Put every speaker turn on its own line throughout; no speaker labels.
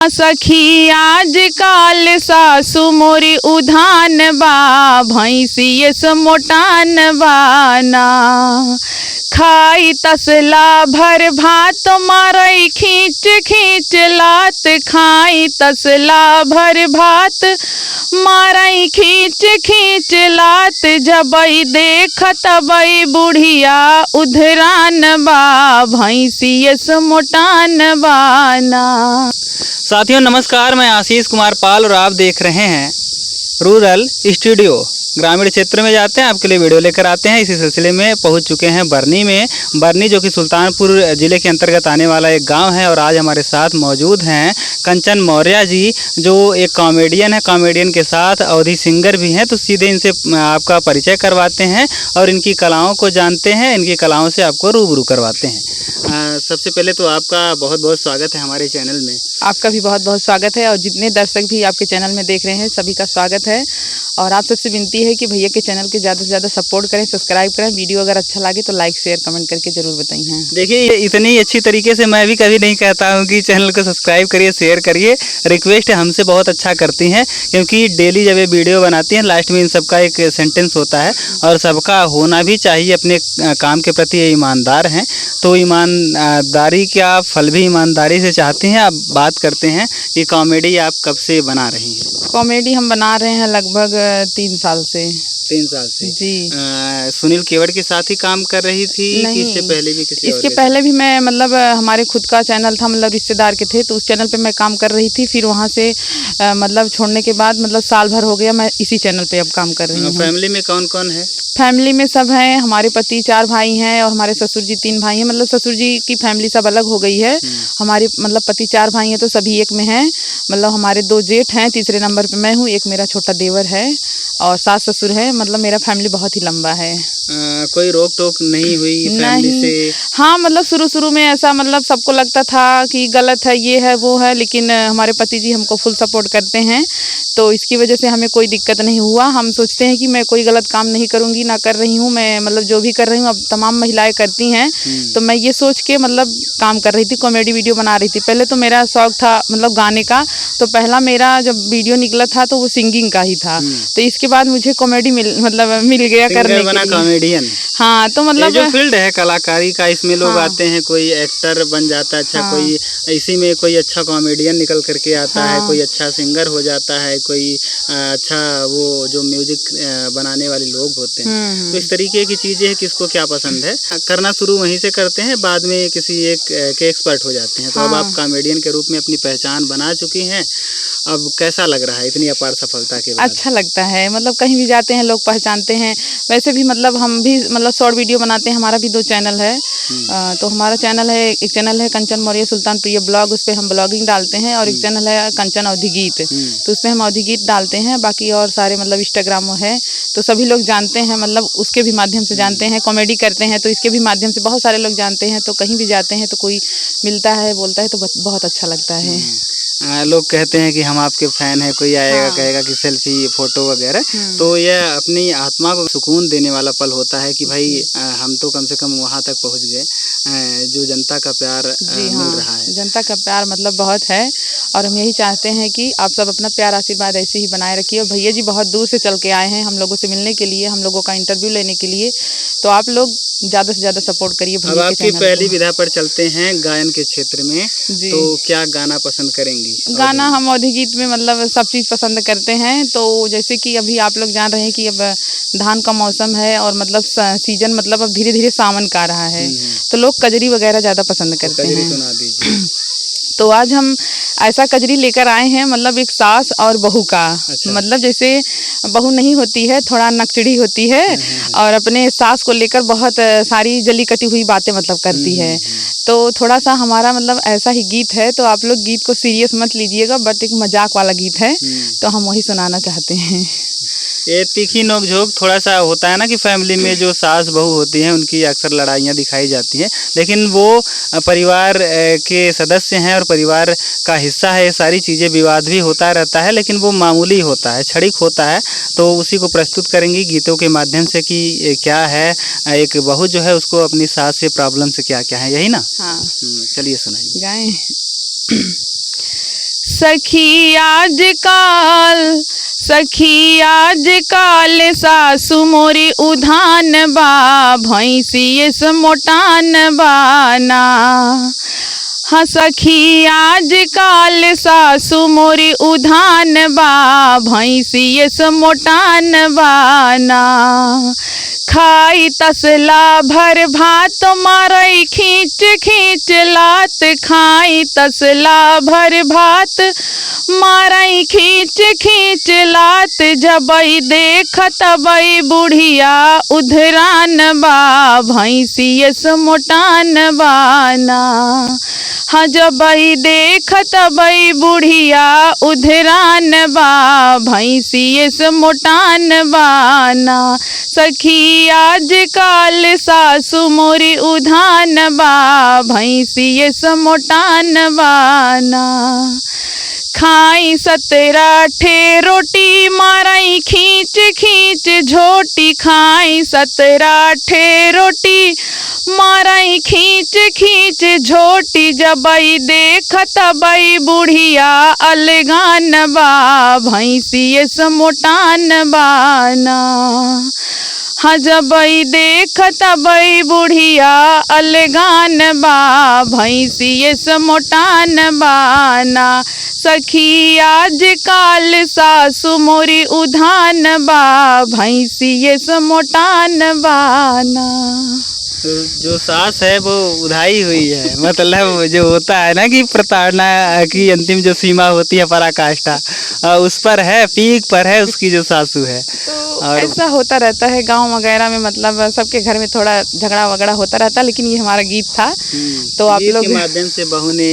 सखी आज काल सासु मोरी उधान बा भैंसिए से मोटान बाना खाई तसला भर भात मारई खींच खींच लात खाई तसला भर भात मारई खींच खींच लात जबई देखत बई बुढ़िया उधरान बा भैंसिए से मोटान बाना।
साथियों नमस्कार, मैं आशीष कुमार पाल और आप देख रहे हैं रूरल स्टूडियो। ग्रामीण क्षेत्र में जाते हैं, आपके लिए वीडियो लेकर आते हैं। इसी सिलसिले में पहुंच चुके हैं बरनी में। बरनी जो कि सुल्तानपुर ज़िले के अंतर्गत आने वाला एक गांव है और आज हमारे साथ मौजूद हैं कंचन मौर्य जी, जो एक कॉमेडियन है। कॉमेडियन के साथ अवधी सिंगर भी हैं। तो सीधे इनसे आपका परिचय करवाते हैं और इनकी कलाओं को जानते हैं, इनकी कलाओं से आपको रूबरू करवाते हैं। सबसे पहले तो आपका बहुत बहुत स्वागत है हमारे चैनल में।
आपका भी बहुत बहुत स्वागत है और जितने दर्शक भी आपके चैनल में देख रहे हैं सभी का स्वागत है। और आप सबसे विनती है कि भैया के चैनल के ज़्यादा से ज़्यादा सपोर्ट करें, सब्सक्राइब करें। वीडियो अगर अच्छा लगे तो लाइक शेयर कमेंट करके ज़रूर बताइए।
देखिए, इतनी अच्छी तरीके से मैं भी कभी नहीं कहता हूँ कि चैनल को सब्सक्राइब करिए, शेयर करिए। रिक्वेस्ट हमसे बहुत अच्छा करती हैं, क्योंकि डेली जब ये वीडियो बनाती हैं लास्ट में इन सबका एक सेंटेंस होता है और सबका होना भी चाहिए। अपने काम के प्रति ये ईमानदार हैं, तो ईमानदारी का फल भी ईमानदारी से चाहते हैं। आप बात करते हैं कि कॉमेडी आप कब से बना रही हैं?
कॉमेडी हम बना रहे हैं लगभग 3 साल से।
3 साल से
जी।
सुनील केवड़ के साथ ही काम कर रही थी कि इससे पहले भी किसी
इसके पहले भी मैं मतलब हमारे खुद का चैनल था, मतलब रिश्तेदार के थे, तो उस चैनल पे मैं काम कर रही थी। फिर वहाँ से मतलब छोड़ने के बाद मतलब साल भर हो गया मैं इसी चैनल पे अब काम कर रही हूँ।
फैमिली में कौन कौन है?
फैमिली में सब हैं, हमारे पति 4 भाई हैं और हमारे ससुर जी 3 भाई हैं। मतलब ससुर जी की फैमिली सब अलग हो गई है। हमारे मतलब पति 4 भाई हैं तो सभी एक में हैं। मतलब हमारे 2 जेठ हैं, तीसरे नंबर पे मैं हूँ, एक मेरा छोटा देवर है और सास ससुर है। मतलब मेरा फैमिली बहुत ही लंबा है।
कोई रोक टोक नहीं हुई फैमिली से?
हाँ, मतलब शुरू में ऐसा मतलब सबको लगता था कि गलत है, ये है वो है, लेकिन हमारे पति जी हमको फुल सपोर्ट करते हैं, तो इसकी वजह से हमें कोई दिक्कत नहीं हुआ। हम सोचते हैं कि मैं कोई गलत काम नहीं करूँगी, ना कर रही हूँ। मैं मतलब जो भी कर रही हूँ अब तमाम महिलाएं करती हैं, तो मैं ये सोच के मतलब काम कर रही थी, कॉमेडी वीडियो बना रही थी। पहले तो मेरा शौक था मतलब गाने का, तो पहला मेरा जब वीडियो निकला था तो वो सिंगिंग का ही था। तो इसके बाद मुझे कॉमेडी मिल गया करने के लिए।
कॉमेडियन।
हाँ, तो मतलब
जो फील्ड है कलाकारी का, इसमें लोग आते हैं, कोई एक्टर बन जाता है अच्छा, कोई इसी में कोई अच्छा कॉमेडियन निकल करके आता है, कोई अच्छा सिंगर हो जाता है, कोई अच्छा वो जो म्यूजिक बनाने वाले लोग होते हैं। तो इस तरीके की चीज़ें हैं, किसको क्या पसंद है करना शुरू वहीं से करते हैं, बाद में किसी एक के एक्सपर्ट हो जाते हैं। तो अब आप कॉमेडियन के रूप में अपनी पहचान बना चुकी हैं। अब कैसा लग रहा है इतनी अपार सफलता के बाद?
अच्छा लगता है, मतलब कहीं भी जाते हैं लोग पहचानते हैं। वैसे भी मतलब हम भी मतलब शॉर्ट वीडियो बनाते हैं, हमारा भी 2 चैनल है। तो हमारा चैनल है, एक चैनल है कंचन मौर्य सुल्तानप्रिय ब्लॉग, उस पर हम ब्लॉगिंग डालते हैं, और एक चैनल है कंचन अवधी गीत, तो उस पर हम अवधी गीत डालते हैं। बाकी और सारे मतलब इंस्टाग्राम है, तो सभी लोग जानते हैं, मतलब उसके भी माध्यम से जानते हैं। कॉमेडी करते हैं तो इसके भी माध्यम से बहुत सारे लोग जानते हैं। तो कहीं भी जाते हैं तो कोई मिलता है, बोलता है, तो बहुत अच्छा लगता है।
लोग कहते हैं कि हम आपके फैन हैं, कोई आएगा कहेगा कि सेल्फी फोटो वगैरह, तो यह अपनी आत्मा को सुकून देने वाला पल होता है कि भाई हम तो कम से कम वहाँ तक पहुँच गए, जो जनता का प्यार मिल रहा है।
जनता का प्यार मतलब बहुत है और हम यही चाहते हैं कि आप सब अपना प्यार आशीर्वाद ऐसे ही बनाए रखिए। और भैया जी बहुत दूर से चल के आए हैं हम लोगों से मिलने के लिए, हम लोगों का इंटरव्यू लेने के लिए, तो आप लोग ज़्यादा से ज़्यादा सपोर्ट करिए।
अब आपकी पहली विधा पर चलते हैं गायन के क्षेत्र में, तो क्या गाना पसंद करेंगी?
गाना हम अवधी गीत में मतलब सब चीज़ पसंद करते हैं। तो जैसे कि अभी आप लोग जान रहे हैं कि अब धान का मौसम है और मतलब सीजन मतलब अब धीरे धीरे सावन का आ रहा है, तो लोग कजरी वगैरह ज़्यादा पसंद करते हैं।
सुना दीजिए।
तो आज हम ऐसा कजरी लेकर आए हैं, मतलब एक सास और बहू का। अच्छा। मतलब जैसे बहू नहीं होती है, थोड़ा नकचड़ी होती है और अपने सास को लेकर बहुत सारी जली कटी हुई बातें मतलब करती है। तो थोड़ा सा हमारा मतलब ऐसा ही गीत है, तो आप लोग गीत को सीरियस मत लीजिएगा, बट एक मजाक वाला गीत है, तो हम वही सुनाना चाहते हैं।
ये तीखी नोकझोंक थोड़ा सा होता है ना कि फैमिली में जो सास बहू होती हैं उनकी अक्सर लड़ाइयाँ दिखाई जाती हैं, लेकिन वो परिवार के सदस्य हैं और परिवार का हिस्सा है। सारी चीज़ें, विवाद भी होता रहता है, लेकिन वो मामूली होता है, क्षणिक होता है। तो उसी को प्रस्तुत करेंगी गीतों के माध्यम से कि क्या है एक बहू जो है उसको अपनी सास से प्रॉब्लम से क्या क्या है, यही ना?
हाँ,
चलिए सुनाइए।
गाएं। सखी आजकाल सासु मोरी उधान बा भैंसिए से मोटान बाना। हाँ सखी आजकाल सासु मोरी उधान बा भैंसिए से मोटान बाना। खाई तसला भर भात मारई खींच खींच लात। खाई तसला भर भात मारई खींच खींच लात। जबई देखत बई बुढ़िया उधरान बा भैंसिए से मोटान बाना। हाँ जबई देखत बई बुढ़िया उधरान बा भैंसिए से मोटान बाना। सखी आजकाल सासु मोरी उधान बा भैंसिए से मोटान बाना। खाई 17 ठे रोटी मारई खींच खींच झोटी। खाई 17 ठे रोटी मारई खींच खींच झोटी। जबई देखत बई बुढ़िया अलगान बा भैंसिए से मोटान बाना। हाँ जबई देखत बई बुढ़िया अलगान बा भैंसिए से मोटान बाना। सखी आजकाल सासु मोरी उधान बा भैंसिए से मोटान बाना।
जो सास है वो उधाई हुई है, मतलब जो होता है ना कि प्रताड़ना की अंतिम जो सीमा होती है पराकाष्ठा, उस पर है, पीक पर है उसकी जो सासू है।
तो ऐसा होता रहता है गांव वगैरह में, मतलब सबके घर में थोड़ा झगड़ा वगड़ा होता रहता है। लेकिन ये हमारा गीत था तो आप लोग
के माध्यम से बहू ने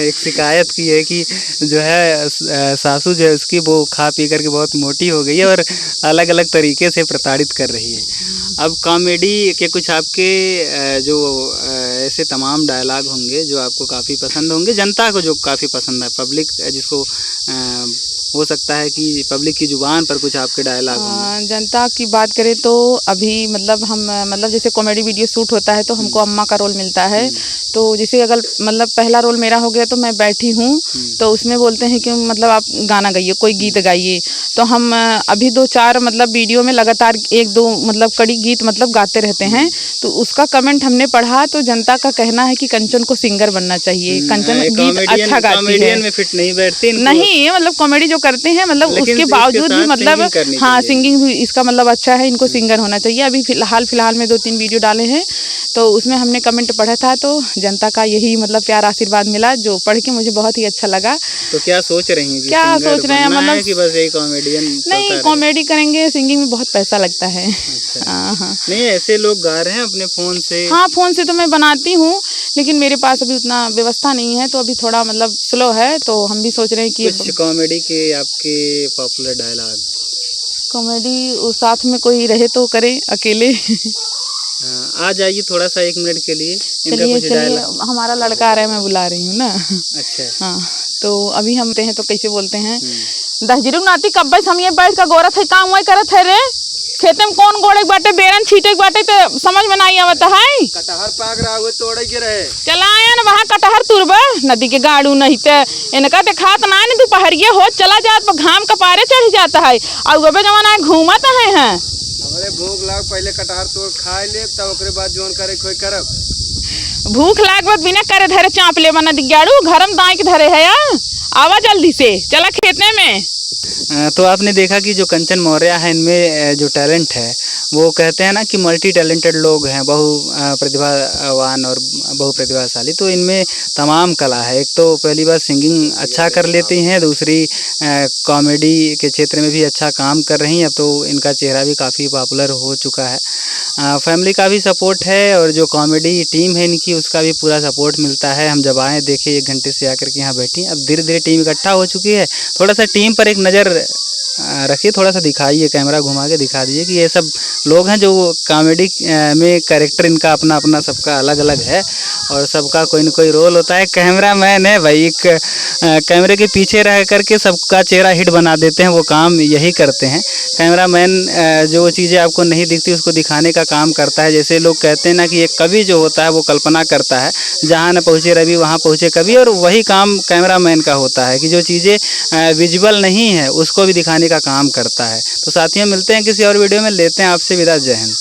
एक शिकायत की है कि जो है सासू जो है उसकी वो खा पी करके बहुत मोटी हो गई है और अलग अलग तरीके से प्रताड़ित कर रही है। अब कॉमेडी के कुछ आपके जो ऐसे तमाम डायलॉग होंगे जो आपको काफ़ी पसंद होंगे, जनता को जो काफ़ी पसंद है, पब्लिक जिसको हो सकता है कि पब्लिक की जुबान पर कुछ आपके डायलॉग होंगे।
जनता की बात करें तो अभी मतलब हम मतलब जैसे कॉमेडी वीडियो शूट होता है तो हमको अम्मा का रोल मिलता है। तो जैसे अगर मतलब पहला रोल मेरा हो गया तो मैं बैठी हूँ तो उसमें बोलते हैं कि मतलब आप गाना गाइए, कोई गीत गाइए। तो हम अभी 2-4 मतलब वीडियो में लगातार 1-2 मतलब कड़ी गीत मतलब गाते रहते हैं। तो उसका कमेंट हमने पढ़ा तो जनता का कहना है कि कंचन को सिंगर बनना चाहिए, कंचन गीत अच्छा गाती है।
में फिट नहीं बैठती
नहीं, मतलब कॉमेडी जो करते हैं मतलब उसके बावजूद भी मतलब हाँ सिंगिंग भी इसका मतलब अच्छा है, इनको सिंगर होना चाहिए। अभी फिलहाल में 2-3 वीडियो डाले हैं तो उसमें हमने कमेंट पढ़ा था तो जनता का यही मतलब प्यार आशीर्वाद मिला जो पढ़ के मुझे बहुत ही अच्छा लगा।
तो क्या सोच रही हैं?
क्या सोच रहे हैं मतलब
कि बस एक कॉमेडियन?
नहीं, कॉमेडी करेंगे, सिंगिंग में बहुत पैसा लगता है।
अच्छा।
हाँ
नहीं, ऐसे लोग गा रहे हैं अपने फ़ोन से?
हाँ, फ़ोन से तो मैं बनाती हूँ लेकिन मेरे पास अभी उतना व्यवस्था नहीं है तो अभी थोड़ा मतलब स्लो है। तो हम भी सोच रहे हैं कि
कुछ कॉमेडी के आपके पॉपुलर डायलॉग?
कॉमेडी साथ में कोई रहे तो करे, अकेले
आ जाइए थोड़ा सा 1 मिनट के लिए।
चलिए हमारा लड़का आ रहा है, मैं बुला रही हूँ ना।
अच्छा।
हाँ, तो अभी हम हैं तो कैसे बोलते हैं, 10 जीरो नाती कब्बे हम ये बैठ का गोरत है काम वही करत है रे, खेते में कौन गोड़े बाटे बेरन छीटे बाटे तो समझ में नहीं आवता है।
कटहर पाक रहा हुए तोड़े के रहे
चला आया ना वहाँ कटहर तुरबा नदी के गाड़ू नहीं ते इनका दिखात ना नहीं दोपहरिये हो चला जात घाम कपारे चढ़ जाता है और अबे जमाना घूमत है।
हमारे भूख लाग पहले कटहर तोड़ खाए ले तब ओकरे बाद जोन करे कोई करब।
भूख लाग बाद बिना करे धरे चाँप ले बना दिगाड़ू घरम दाई के धरे है यार, आवा जल्दी से चला खेतने में।
तो आपने देखा कि जो कंचन मौर्य है इनमें जो टैलेंट है वो कहते हैं ना कि मल्टी टैलेंटेड लोग हैं, बहु प्रतिभावान और बहु प्रतिभाशाली। तो इनमें तमाम कला है, एक तो पहली बार सिंगिंग अच्छा कर लेती हैं, दूसरी कॉमेडी के क्षेत्र में भी अच्छा काम कर रही हैं। अब तो इनका चेहरा भी काफ़ी पॉपुलर हो चुका है। फैमिली का भी सपोर्ट है और जो कॉमेडी टीम है इनकी उसका भी पूरा सपोर्ट मिलता है। हम जब आए देखे 1 घंटे से आकर के यहाँ बैठी, अब धीरे धीरे टीम इकट्ठा हो चुकी है। थोड़ा सा टीम पर एक नज़र रखिए, थोड़ा सा दिखाइए, कैमरा घुमा के दिखा दीजिए कि ये सब लोग हैं जो कॉमेडी में कैरेक्टर इनका अपना अपना सबका अलग अलग है और सबका कोई न कोई रोल होता है। कैमरा मैन है भाई, एक कैमरे के पीछे रह करके सबका चेहरा हिट बना देते हैं, वो काम यही करते हैं। कैमरा मैन जो चीज़ें आपको नहीं दिखती उसको दिखाने का काम करता है। जैसे लोग कहते हैं ना कि एक कवि जो होता है वो कल्पना करता है, जहाँ न पहुँचे रवि वहाँ पहुँचे कवि, और वही काम कैमरामैन का होता है कि जो चीज़ें विजुअल नहीं है उसको भी दिखाने का काम करता है। तो साथियों, मिलते हैं किसी और वीडियो में, लेते हैं आपसे विदा। जय हिंद।